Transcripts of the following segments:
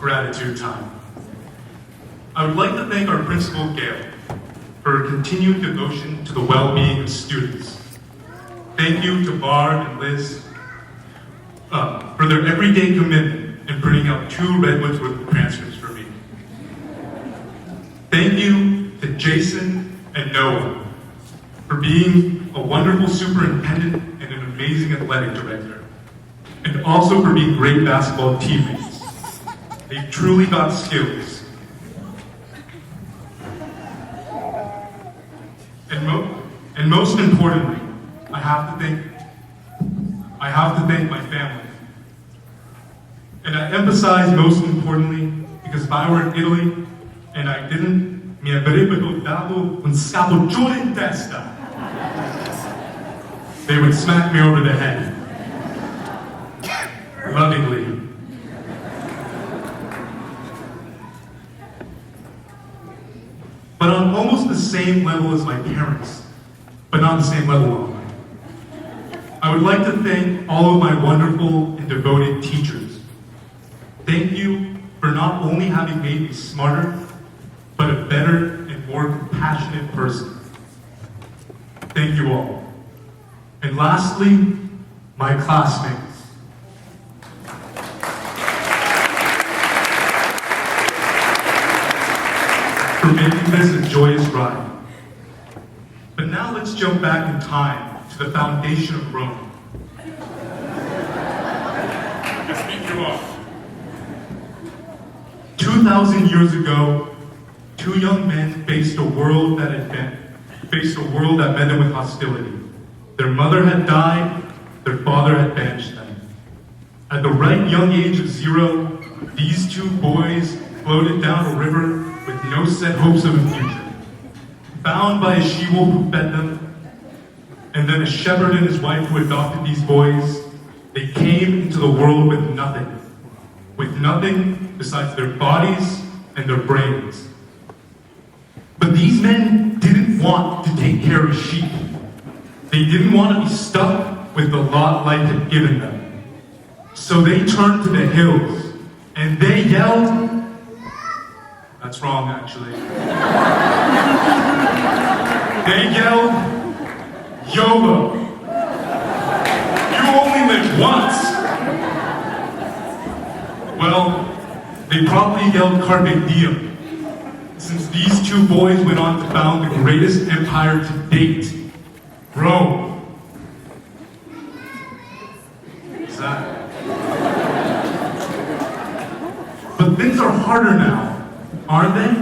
Gratitude time. I would like to thank our principal, Gail, for her continued devotion to the well-being of students. Thank you to Barb and Liz for their everyday commitment in printing out 2 Redwoods worth of transcripts for me. Thank you to Jason and Noah for being a wonderful superintendent and an amazing athletic director, and also for being great basketball teammates. They've truly got skills. And most importantly, I have to thank my family. And I emphasize most importantly, because if I were in Italy and I didn't, mi avrebbero dato un scapoccione in testa. They would smack me over the head. Lovingly. But on almost the same level as my parents, but not the same level. I would like to thank all of my wonderful and devoted teachers. Thank you for not only having made me smarter, but a better and more compassionate person. Thank you all. And lastly, my classmates. For making this a joyous ride. But now let's jump back in time to the foundation of Rome. To speak you off. 2,000 years ago, 2 young men faced a world that met them with hostility. Their mother had died, their father had banished them. At the right young age of 0, these 2 boys floated down a river with no set hopes of a future. Found by a she-wolf who fed them, and then a shepherd and his wife who adopted these boys, they came into the world with nothing. With nothing besides their bodies and their brains. But these men didn't want to take care of sheep. They didn't want to be stuck with the lot life had given them. So they turned to the hills, and they yelled, that's wrong, actually. They yelled, YOLO. You only live once. Well, they probably yelled Carpe Diem, since these 2 boys went on to found the greatest empire to date, Rome. Exactly. But things are harder now, aren't they?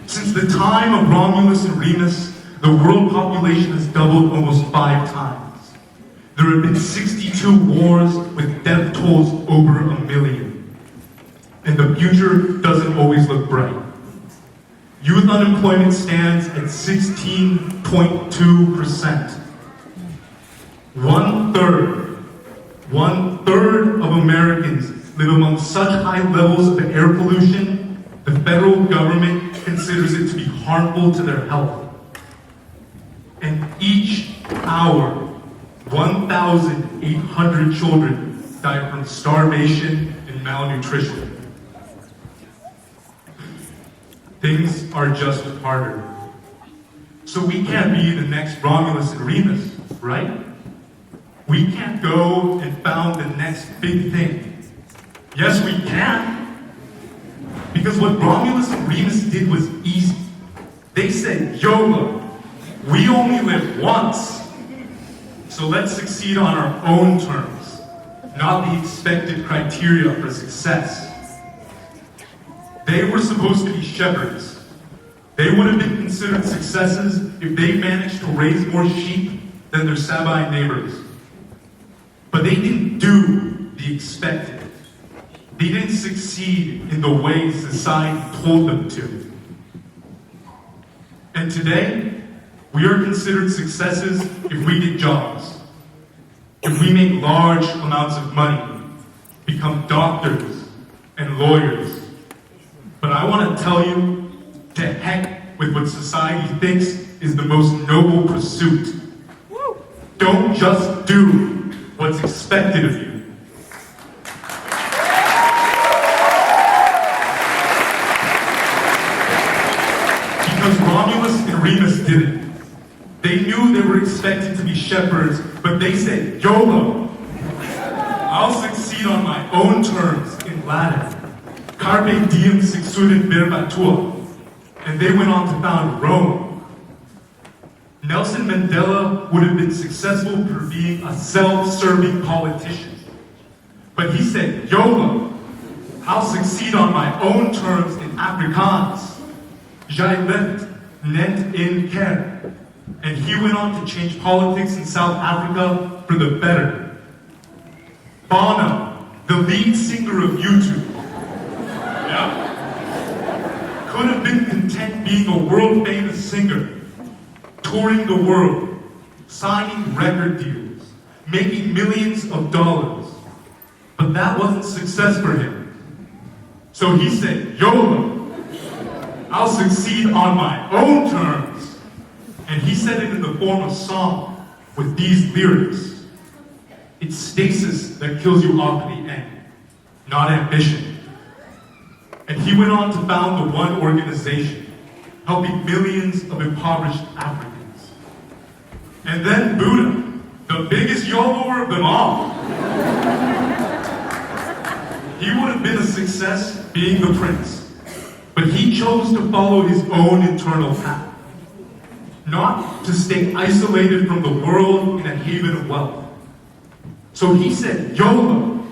Since the time of Romulus and Remus, the world population has doubled almost 5 times. There have been 62 wars with death tolls over 1 million. And the future doesn't always look bright. Youth unemployment stands at 16.2%. One third of Americans live among such high levels of air pollution, the federal government considers it to be harmful to their health. And each hour, 1,800 children die from starvation and malnutrition. Things are just harder. So we can't be the next Romulus and Remus, right? We can't go and found the next big thing. Yes, we can. Because what Romulus and Remus did was easy. They said, YOLO, we only live once. So let's succeed on our own terms, not the expected criteria for success. They were supposed to be shepherds. They would have been considered successes if they managed to raise more sheep than their Sabine neighbors. But they didn't do the expected. They didn't succeed in the way society told them to. And today, we are considered successes if we get jobs, if we make large amounts of money, become doctors and lawyers. But I want to tell you, to heck with what society thinks is the most noble pursuit. Don't just do what's expected of you. knew they were expected to be shepherds, but they said, YOLO. I'll succeed on my own terms in Latin. Carpe diem succedunt verba tua. And they went on to found Rome. Nelson Mandela would have been successful for being a self-serving politician. But he said, YOLO, I'll succeed on my own terms in Afrikaans. Jij leeft net in care. And he went on to change politics in South Africa for the better. Bono, the lead singer of YouTube, could have been content being a world-famous singer, touring the world, signing record deals, making millions of dollars. But that wasn't success for him. So he said, YOLO, I'll succeed on my own terms. And he said it in the form of song with these lyrics. It's stasis that kills you off at the end, not ambition. And he went on to found the One Organization, helping millions of impoverished Africans. And then Buddha, the biggest YOLOer of them all. He would have been a success being the prince, but he chose to follow his own internal path, not to stay isolated from the world in a haven of wealth. So he said, YOLO,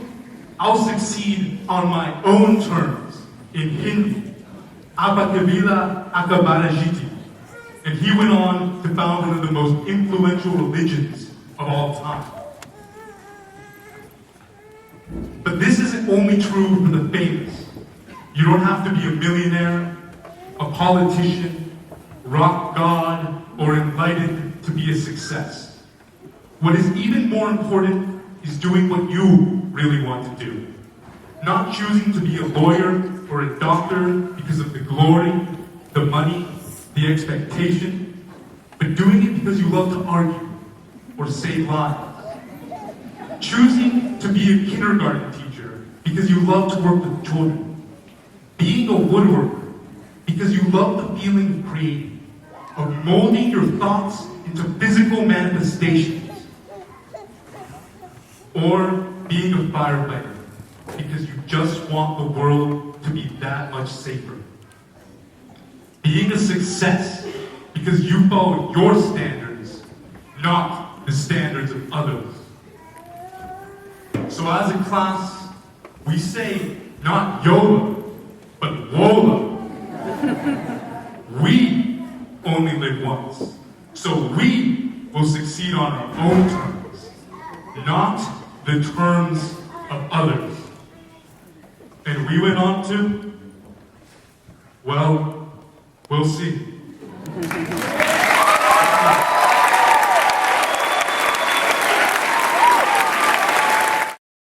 I'll succeed on my own terms. In Hindi, Abakavila Akabarajiti. And he went on to found one of the most influential religions of all time. But this isn't only true for the famous. You don't have to be a millionaire, a politician, rock god, or enlightened to be a success. What is even more important is doing what you really want to do. Not choosing to be a lawyer or a doctor because of the glory, the money, the expectation, but doing it because you love to argue or save lives. Choosing to be a kindergarten teacher because you love to work with children. Being a woodworker because you love the feeling of creating, of molding your thoughts into physical manifestations. Or being a firefighter because you just want the world to be that much safer. Being a success because you follow your standards, not the standards of others. So as a class, we say not YOLO, but WOLO. We only live once, so we will succeed on our own terms, not the terms of others. And we went on to, well, we'll see.